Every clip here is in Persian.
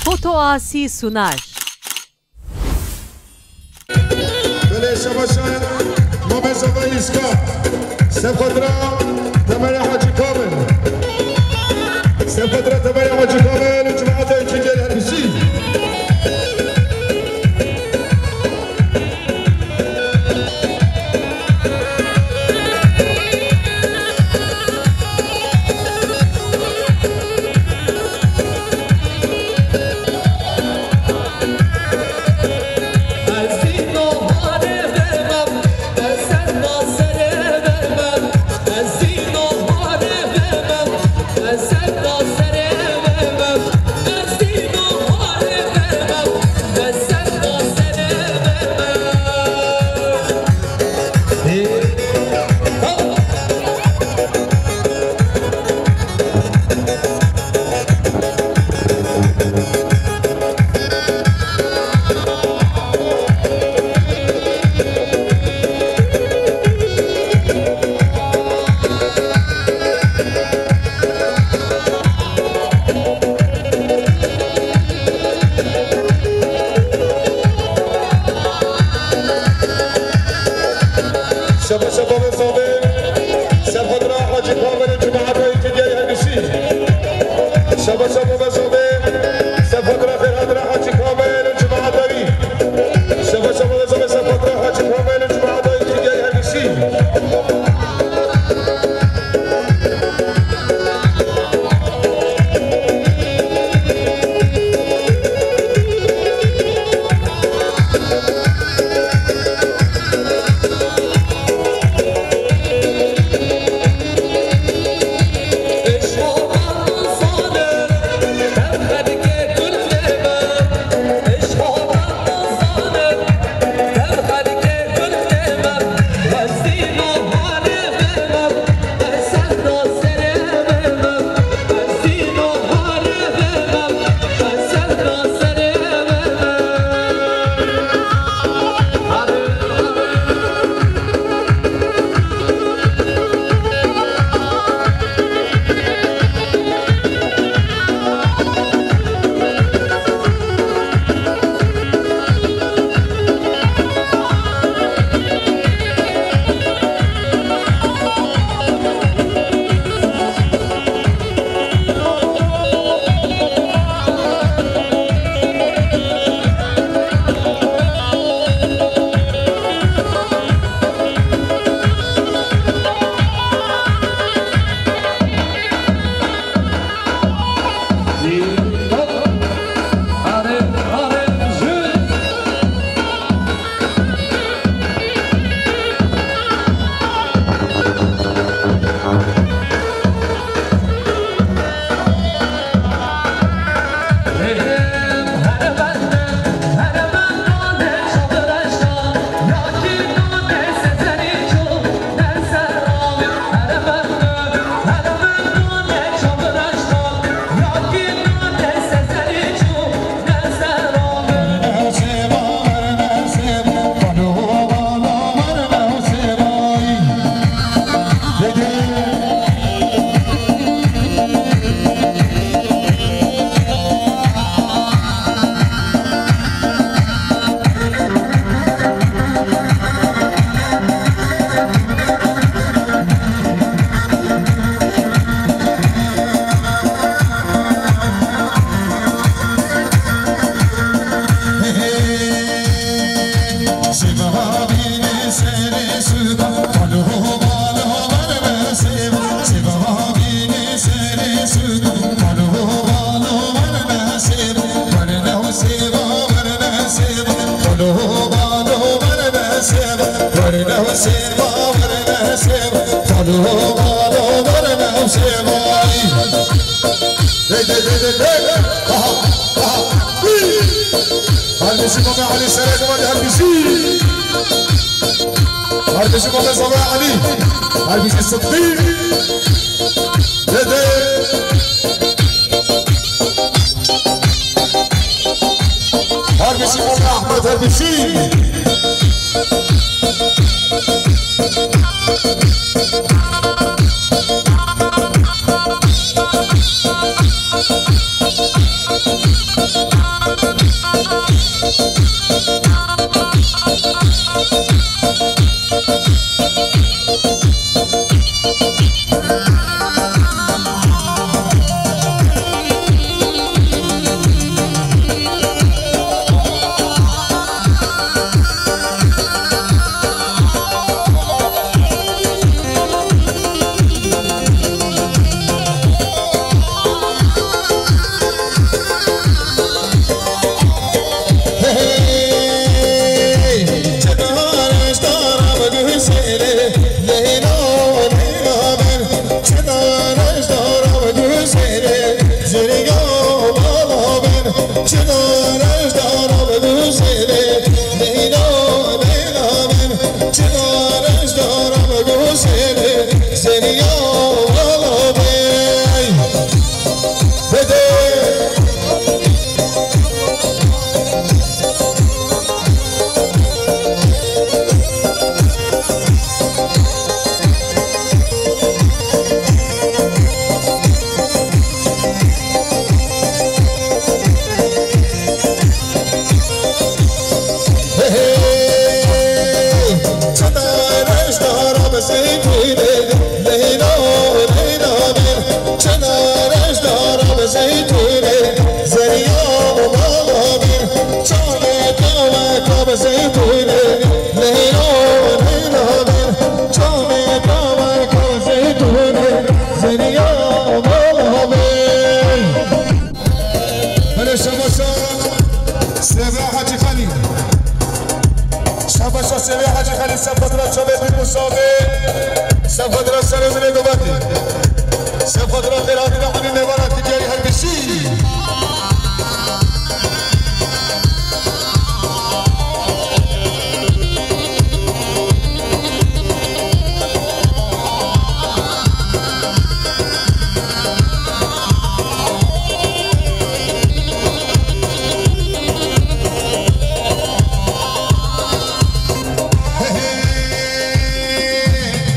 Foto Asi sunar. بله شباشان ممزه ایسکا سفدرا تمری حاجی کامل سفدرا تمری حاجی کامل جماعت اینجیل هربیسی هاشمی حاجی خلیل سفادرا شابه بی مصابه سفادرا سرمونه دوبتی سفادرا خیراتی نمانی نوارتی جایی هر بشی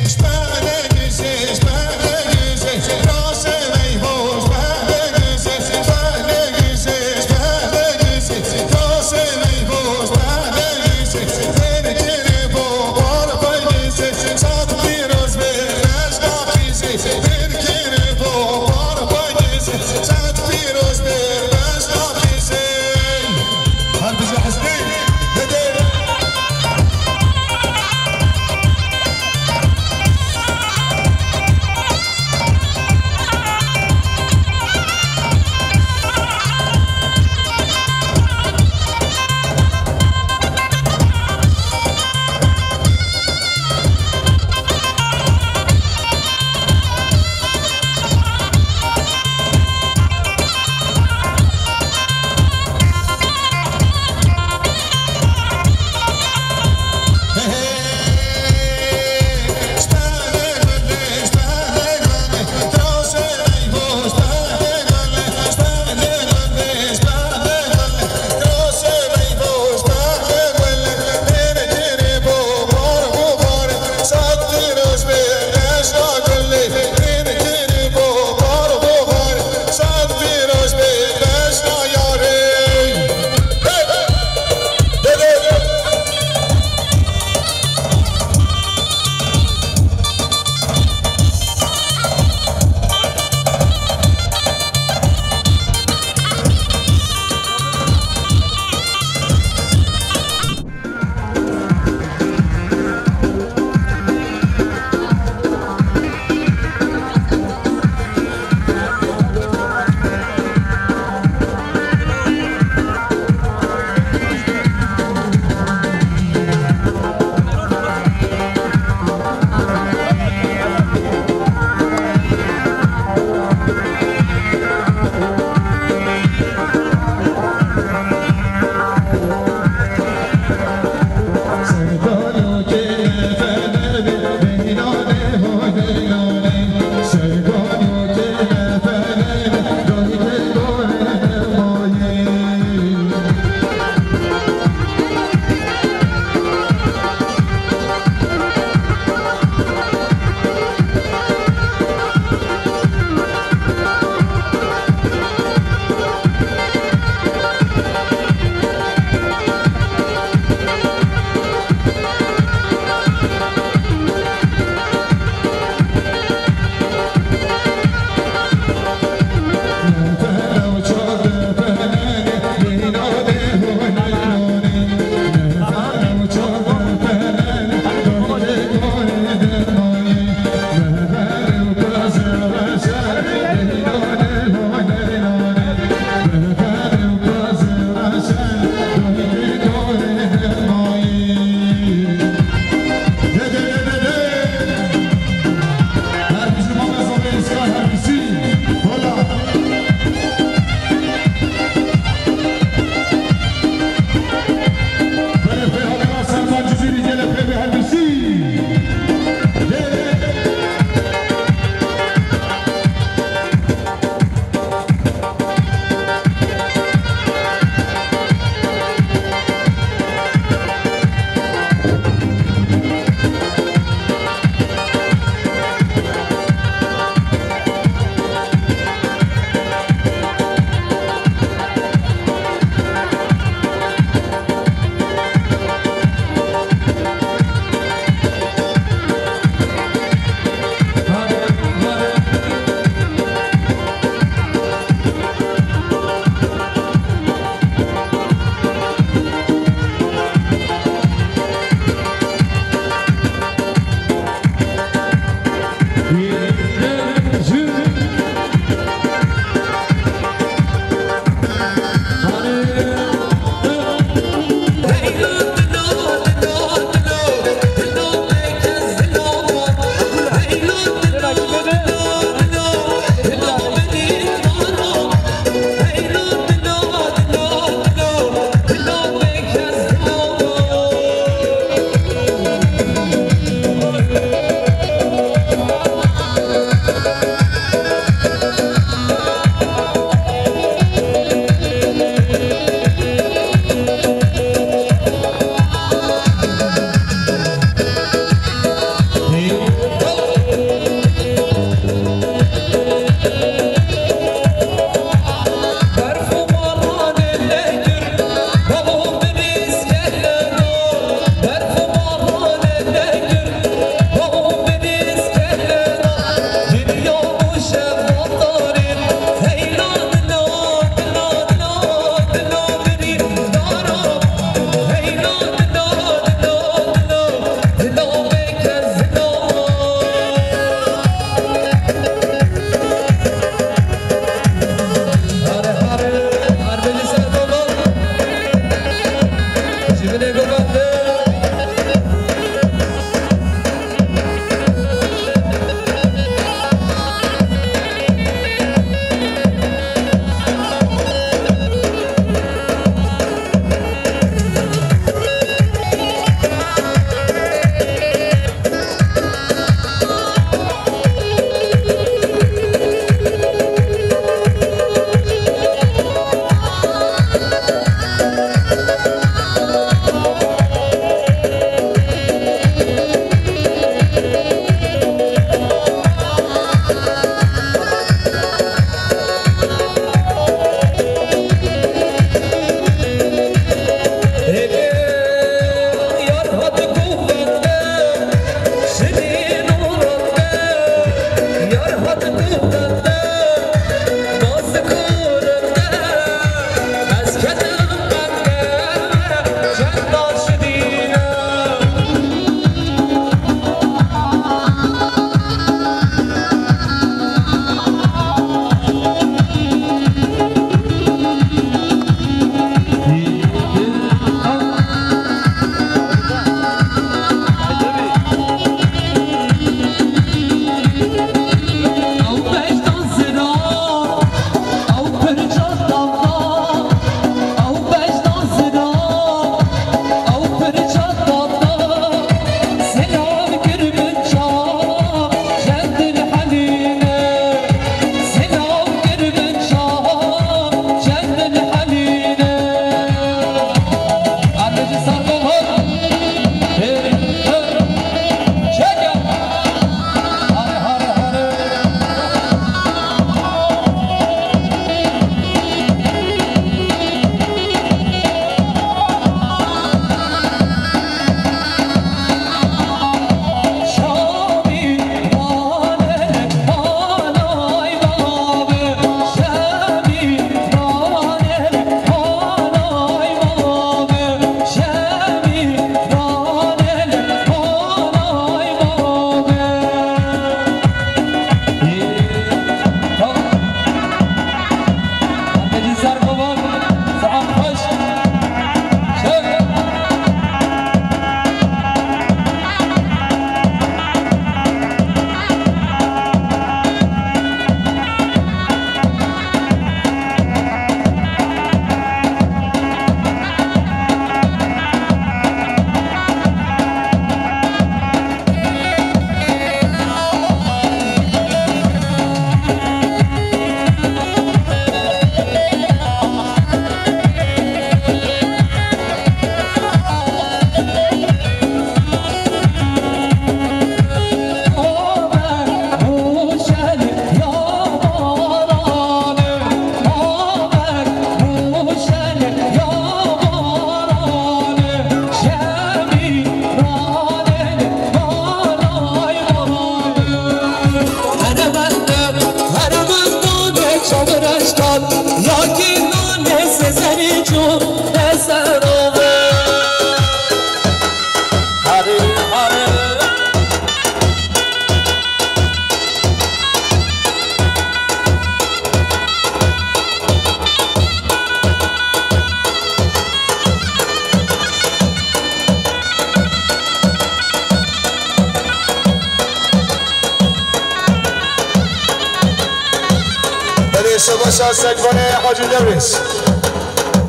Spanish, سباشا سگوان حاجی درویش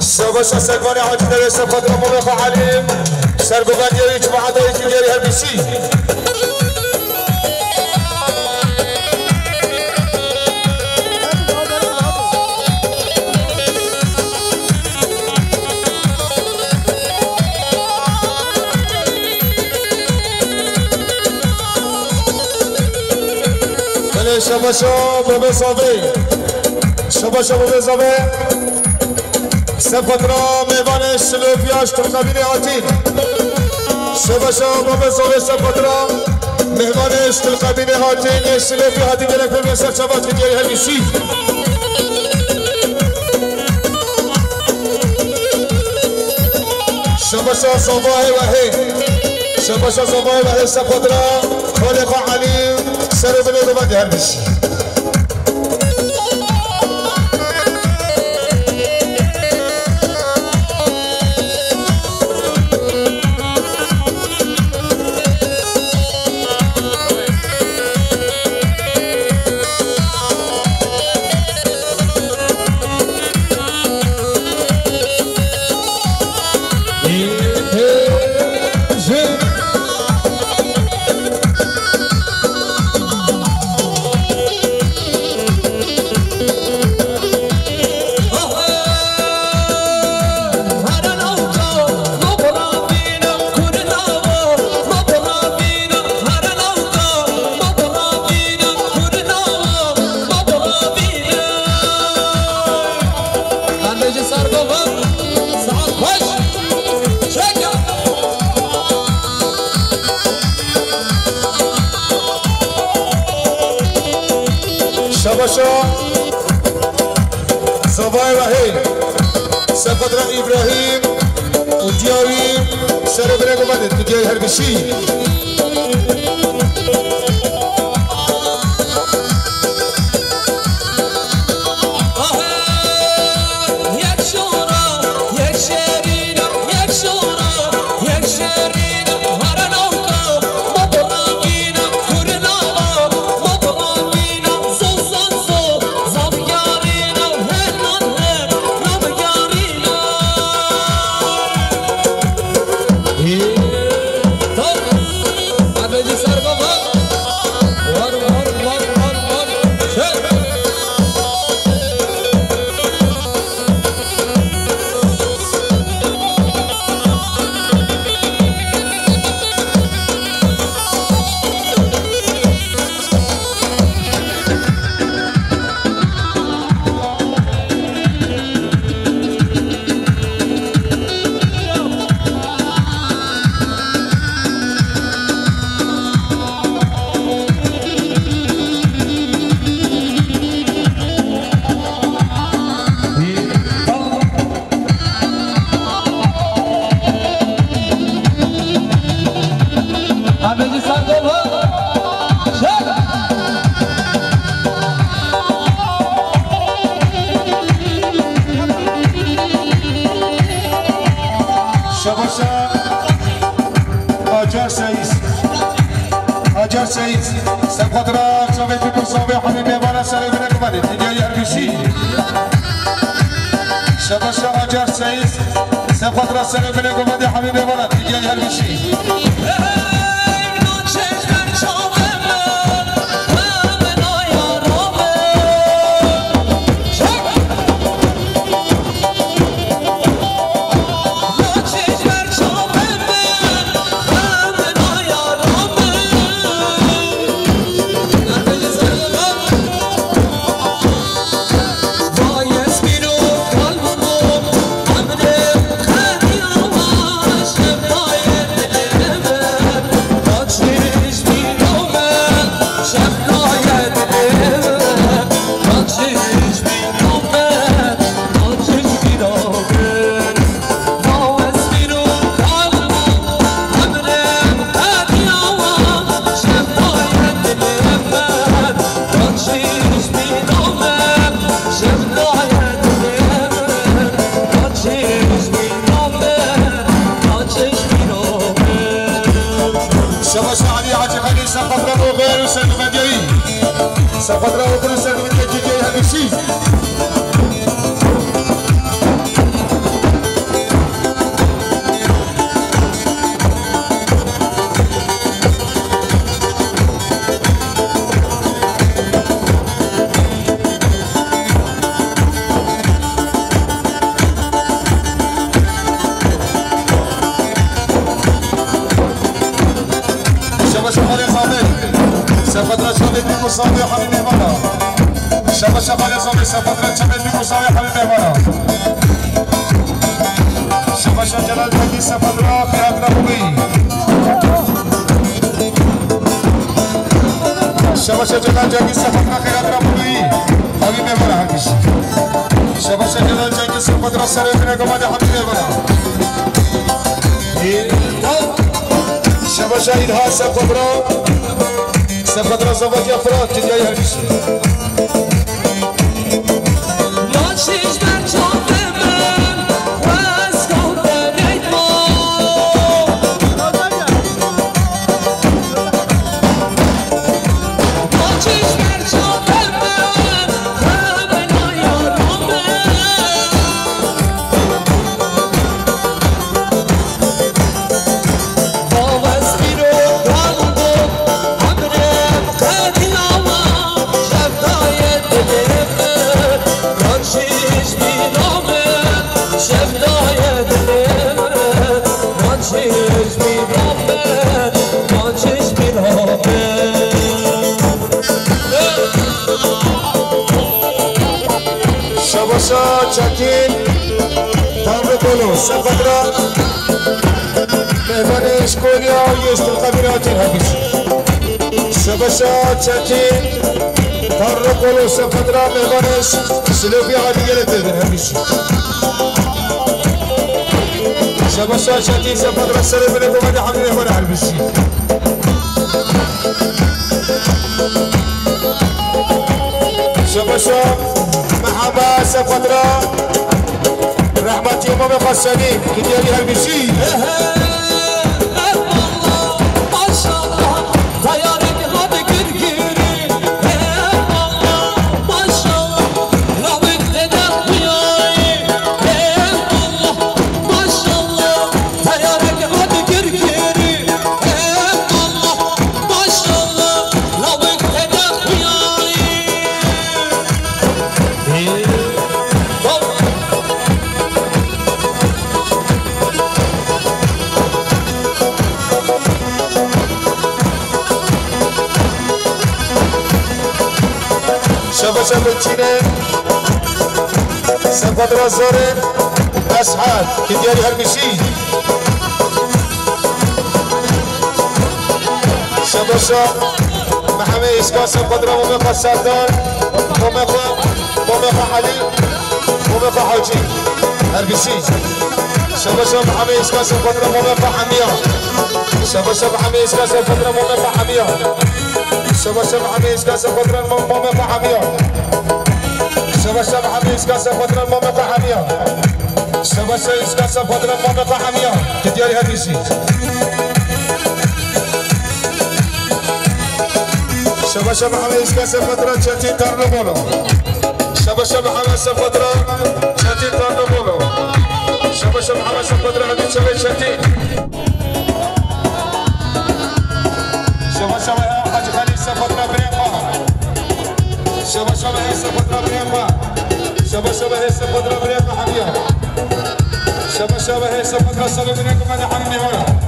سباشا سگوان حاجی درویش فترة مبخ عليم سرقوغان يريج معدوي كجاري هربيسي بله سباشا بابا صافي شباشا بزاوه سفترا میوان سلوفیاش تو قبیل آتین شباشا بزاوه سفترا میوانش تو قبیل آتین سلوفی آتین گرک به سر شباش که دیگه همیشی شباشا صباح وحی شباشا صباح وحی سفترا خالق علیم سر بلد و بده همیشی شباشا زبای وحی سفدر ابراهیم و دیاوی سر برگو بده تو دیای هربشی شباشا آجار سعید آجار سعید سفت را شبه فکر صابه حبیب بالا سر بینه کماده دیگه یرگشی شباشا آجار سعید سفت را سر بینه کماده حبیب بالا دیگه یرگشی سقط وغير وسلم مديري سقط وغير وسلم مديري هذا الشيء مصابي حبيبي مرة شبا شبا لازم يسافر شبا مصابي حبيبي مرة شبا شبا جلال تجي سافر في أقربي شبا شبا جلال تجي سافر في أقربي حبيبي مرة هكذا شبا شبا جلال تجي سافر سر في أقربي حبيبي مرة شبا شاهد ها سافر سفر زواج افراد که جای هر کسی ماشیش در چاپ من و از کافرید ما ماشیش در چاپ من و من یارم وابستی رو دارم شباشا چکین تمر بولو سفدرا مهمان اشکولیا و یشت القبیرات الحبیش شباشا چکین تمر بولو سفدرا مهمان سلوبی عادیه لتدر الحبیش شباشا چکین سفدرا سلوبی لتدر حمید مهمان الحبیشی شباشا محبا سفدرا رحمتي امام قسمي كديالي هالبشي ما شاء الله طيارك هذا كركيري ما شاء الله لو اقتدى وياي ما شاء الله طيارك هذا كركيري ما شاء الله لو اقتدى وياي شباشا بالتشينين سفدرا زورين أسعاد كدياري هرمشي شباشا محمي إسكا سفدرا ومقا سردار ومقا حليل ومقا حوجي هرمشي شباشا محمي إسكا سفدرا ومقا حمية شباشا محمي إسكا سفدرا ومقا حمية شباشا محمي إسكا سفدرا ومقا حمية شباشا محمي إسكا سفدرا ومقا حمية شباشا إسكا سفدرا ومقا حمية كدياري هرمشي شباشا محمد إسكا سفدرا شاتين تارنبولو شباشا محمد سفدرا شاتين تارنبولو شباشا محمد سفدرا حبيب شباب شاتين شباشا حاج خليل سفدرا بريقا شباشا سفدرا بريقا شباشا سفدرا بريقا حبيب شباشا سفدرا صلوا بنيكم أنا حمني هنا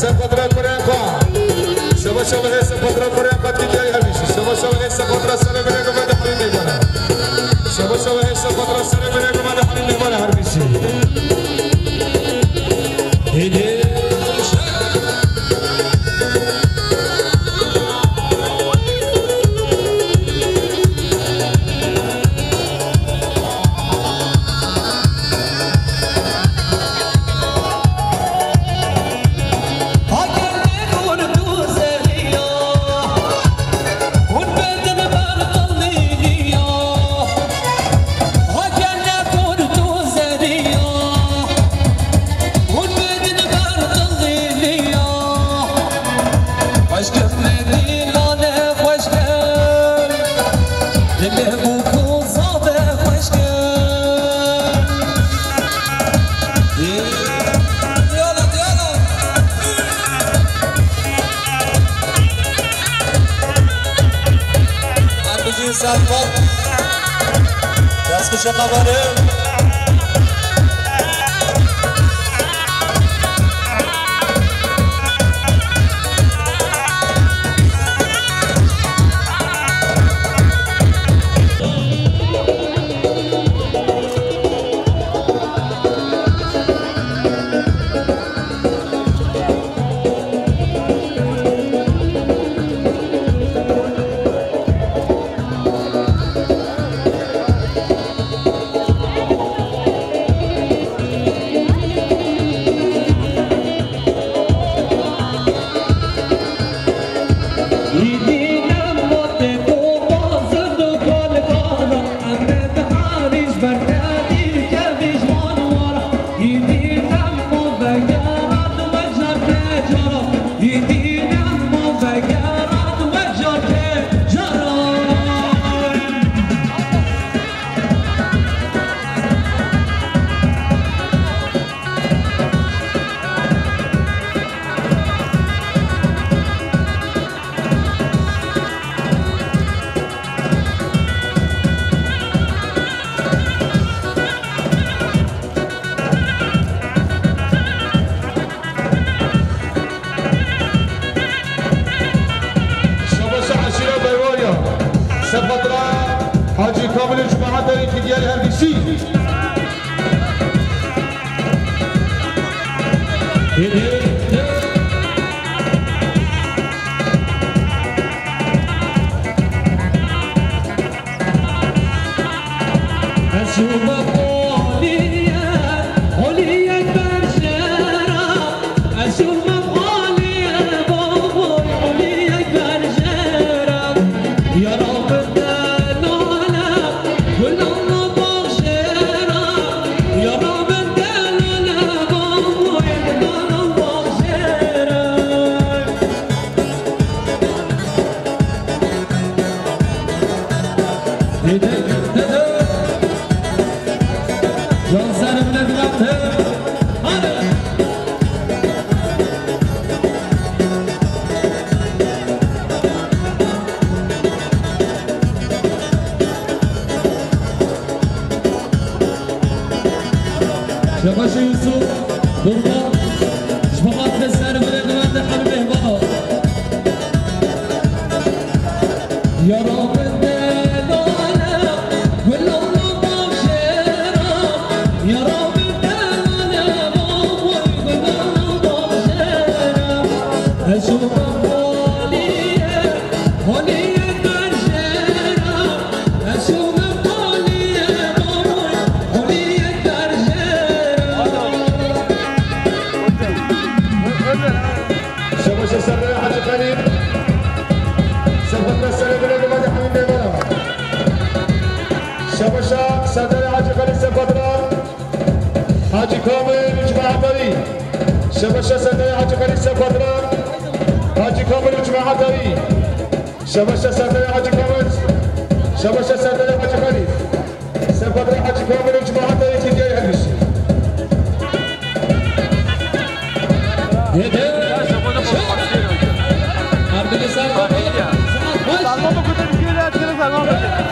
سفدرا بريقا شباشا سفدرا بريقا تجاي هرمشي شباشا سفدرا سلام عليكم هذا حليل نيمانا شباشا سفدرا سلام عليكم هذا حليل نيمانا هرمشي سلمان دست خوش قباره حاجی کامل جماعت دارید که دیگری هرگیسی شباش يوسف برضا شبقات بسر بلد ولد حبيبه بابا يا رب الدلالة والله بشرة يا رب الدلالة بابا والله بشرة أشوف الغالية غالية برشرة أشوف شباشة سردار حاجة كريم سبقنا السنة بلد مدى حميد بيبانا شباشة سردار حاجة كريم سبقنا حاجة كامل جماعة داري شباشة سردار حاجة كريم سبقنا حاجة كامل جماعة داري شباشة سردار حاجة كامل شباشة سردار حاجة كريم سبقنا حاجة كامل جماعة داري تدير هلش Salmama kutu bir kere açtınız salmama.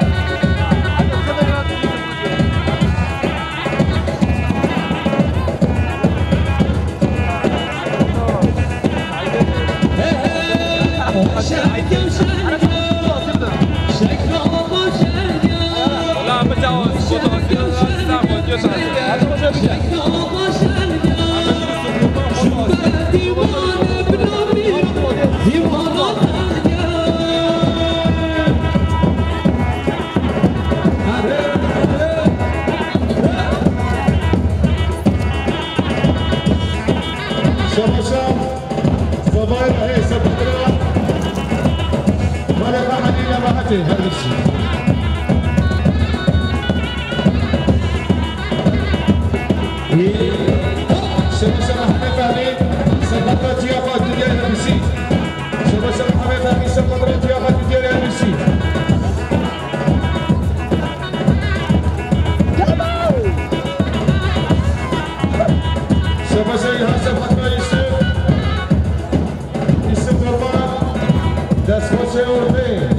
That's what's your name.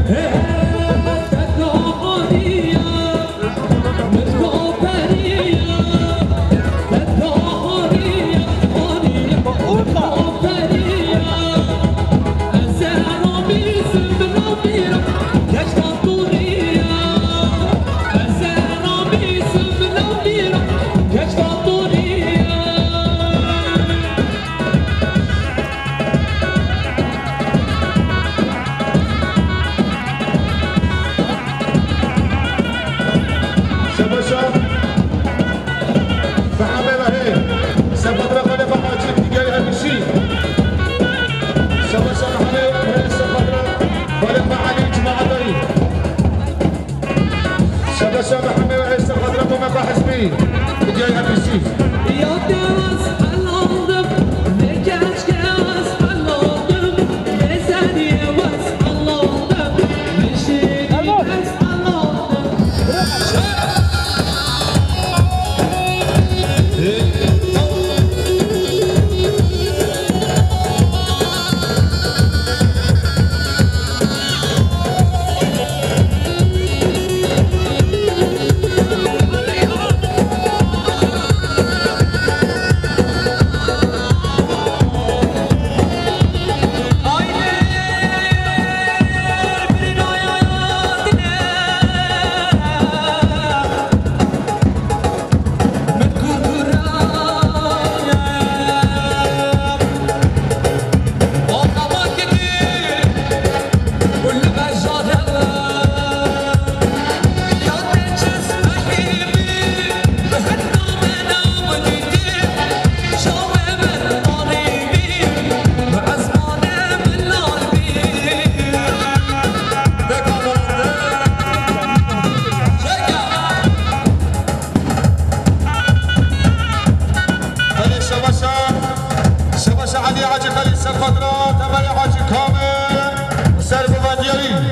علی حاجی خلیل سفدرا تمام حاجی کامل سر بودیاری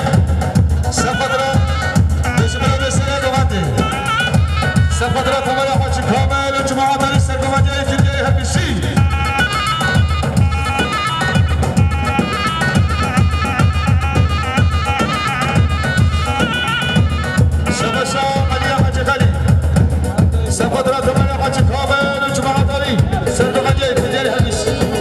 سفدرا بسم سر بودی سفدرا تمام حاجی کامل جماعت علی سر بودیاری که دیگه همیشی شباشا علی حاجی خلیل سفدرا تمام حاجی کامل جماعت علی سر بودیاری که دیگه همیشی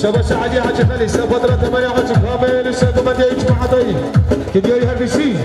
شباشا علی حاجی خلیل سفدرا تمام حاجی کامل سر بودیاری جماعت علی که دیگه همیشی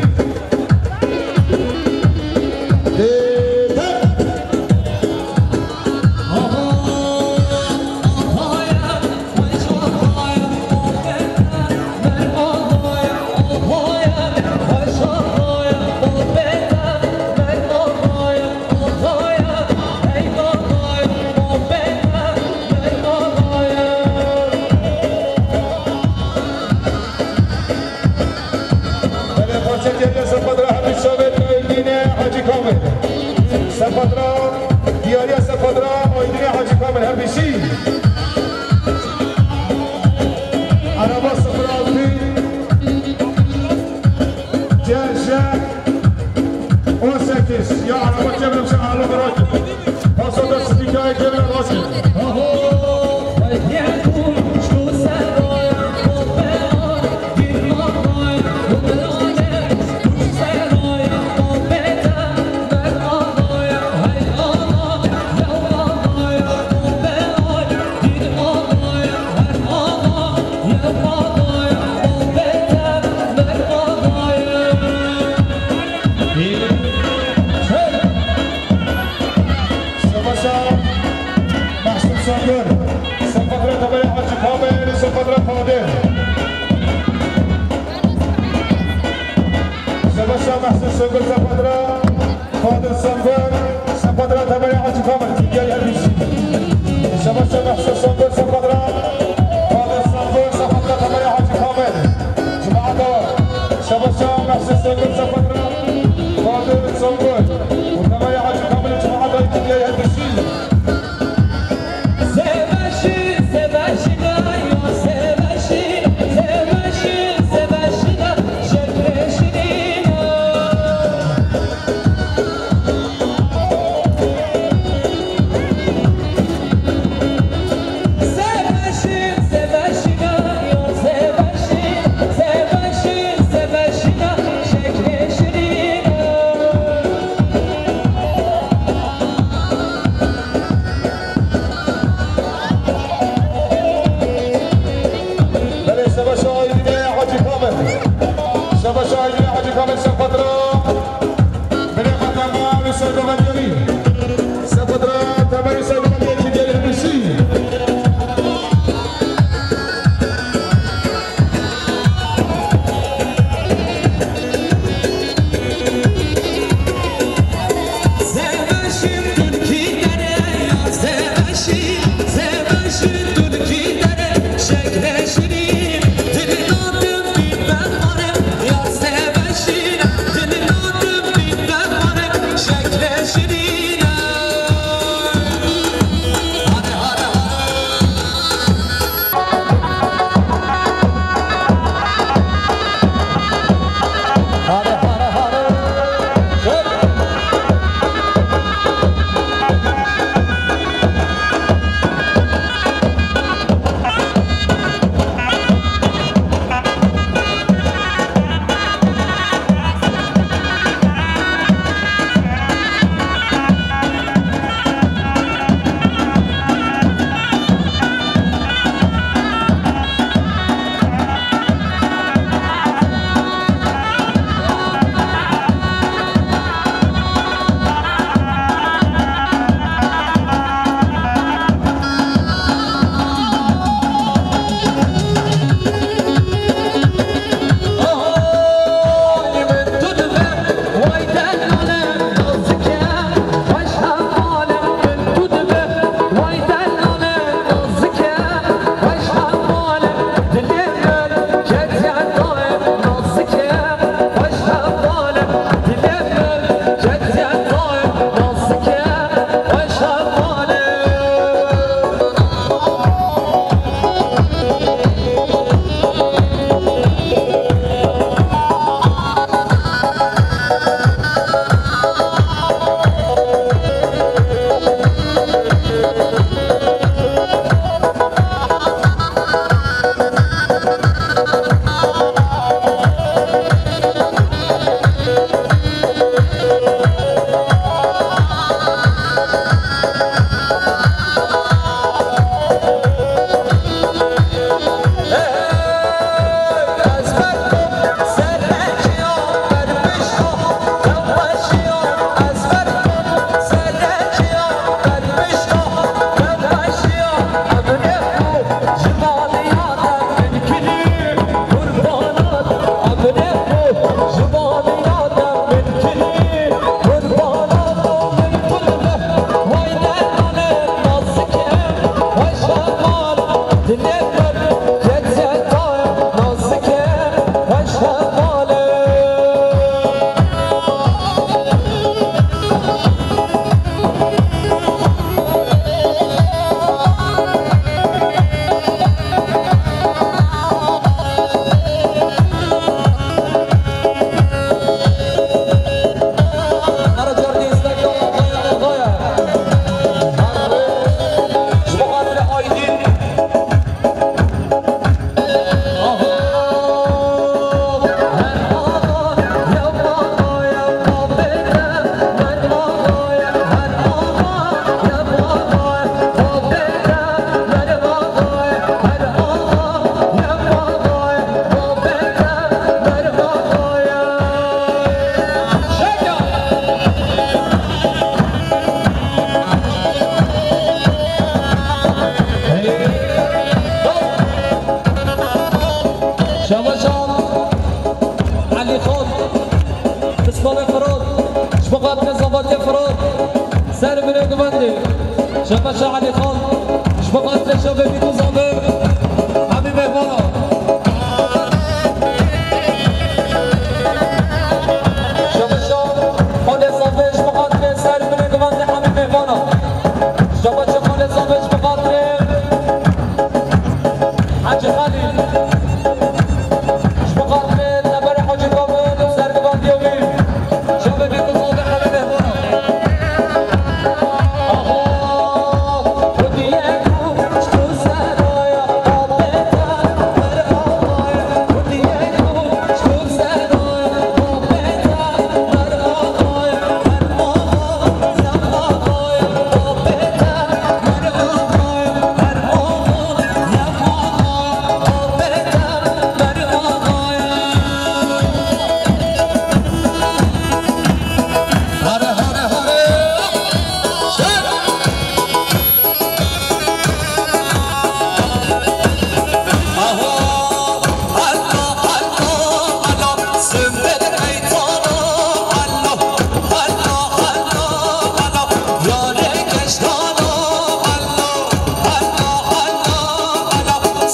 فاضل شباشا محسن سنگل سپادرا فاضل سنگل سپادرا تمام حاجی کامل تیگری هربیشی شباشا محسن سنگل سپادرا فاضل سنگل سپادرا تمام حاجی کامل جماعة دوا شباشا محسن سنگل سپادرا فاضل سنگل وتمام حاجی کامل جماعة دوا تیگری هربیشی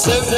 Yeah.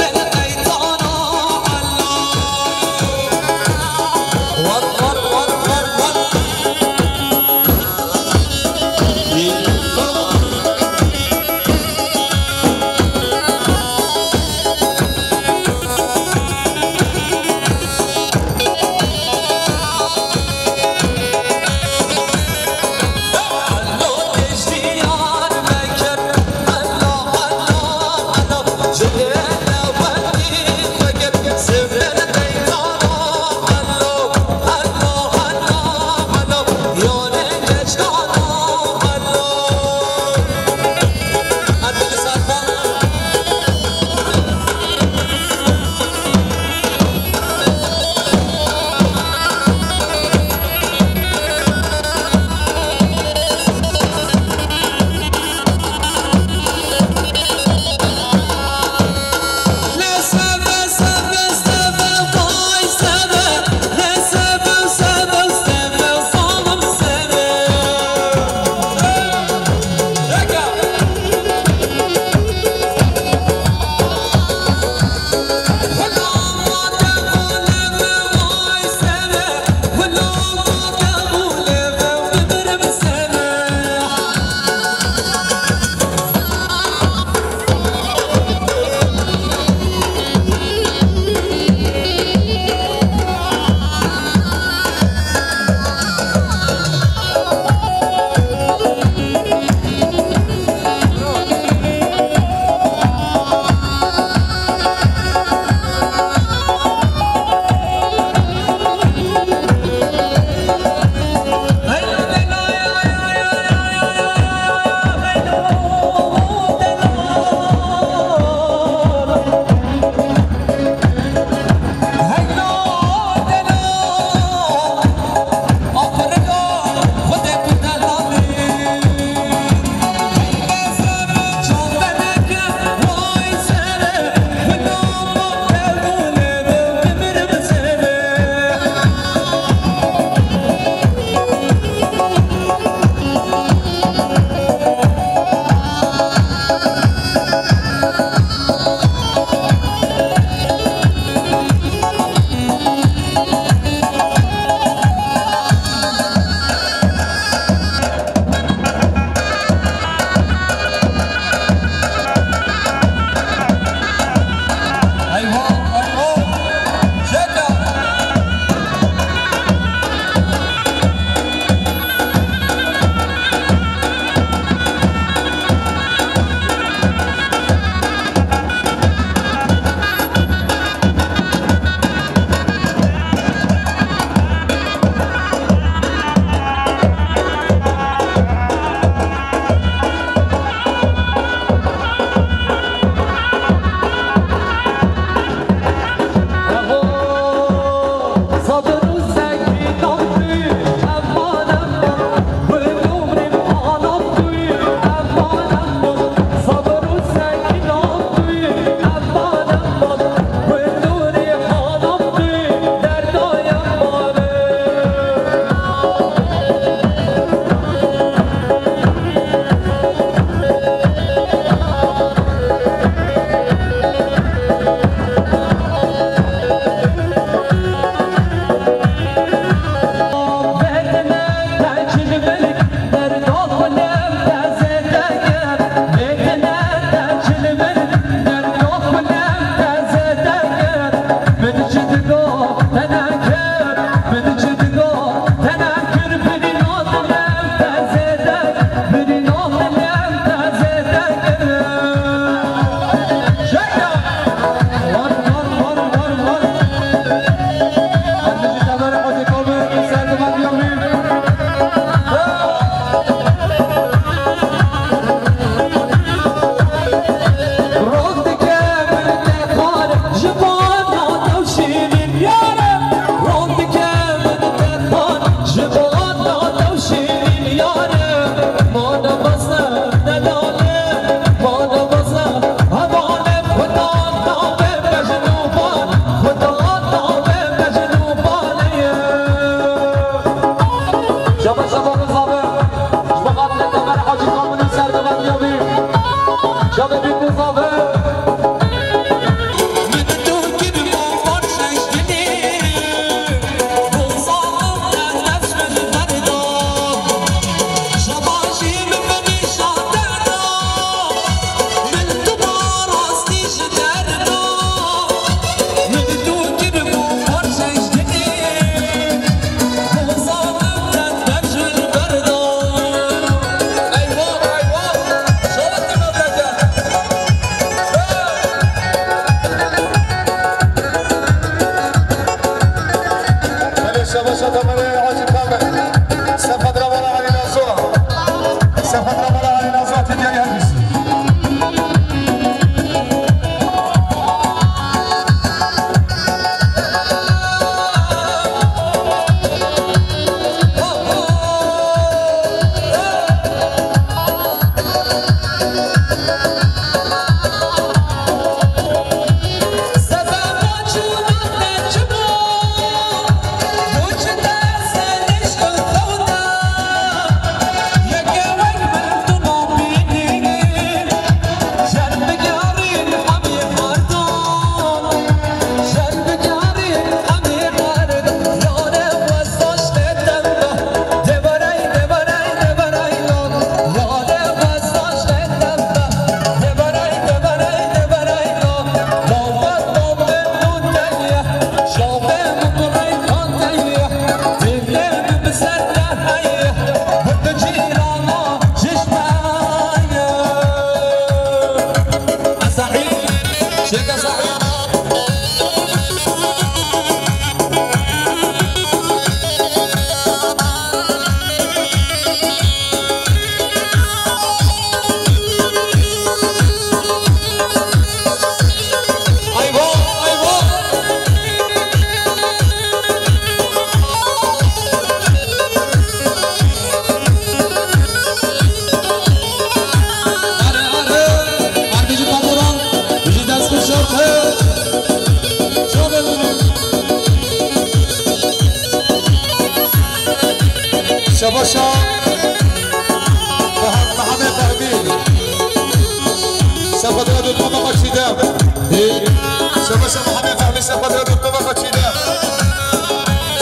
شباشا محمد فهمي سفدرا دوتما قچیدم شباشا محمد فهمي سفدرا دوتما قچیدم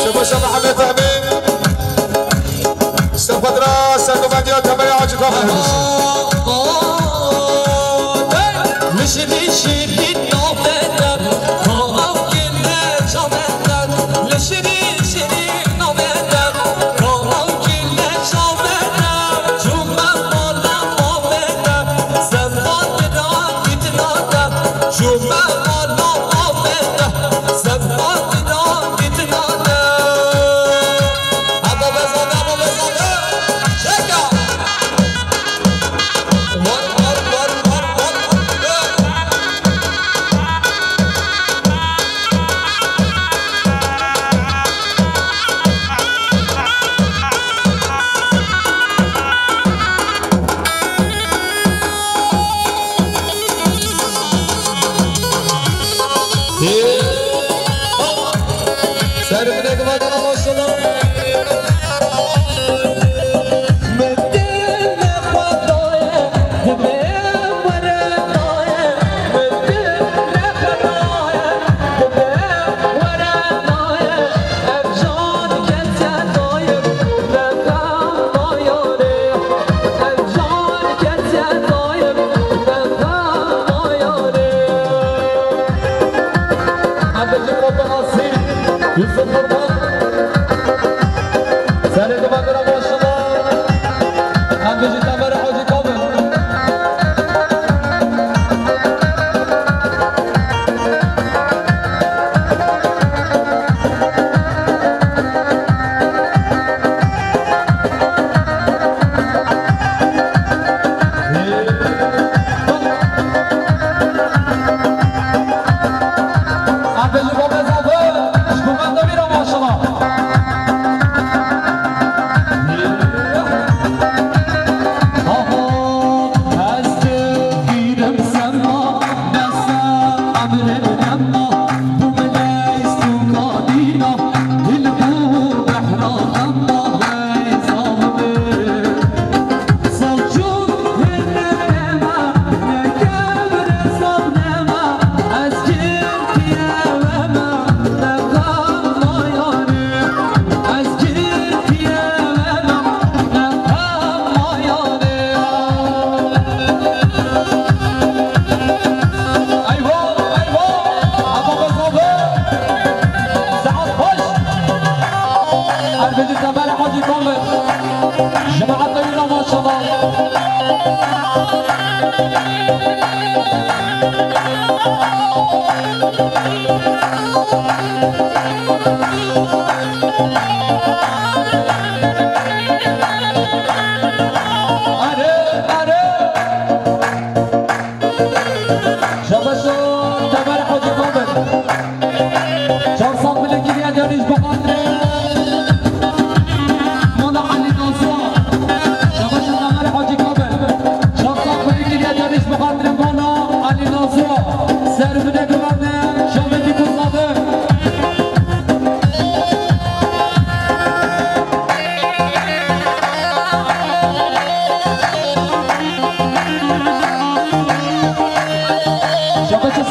شباشا محمد فهمي سفدرا سرگوبندیا تمر حاجی کامل لشری شیری نامدن کام گله جامدن لشری شیری نامدن کام گله جامدن جومم مالا آمدن زمان بدان دیدنادن جومم مالا آمدن زمان بدان دیدنادن ابا بزاده چکا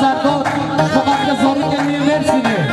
Sardar, Sokak'ta zorluk gelmeyi versin.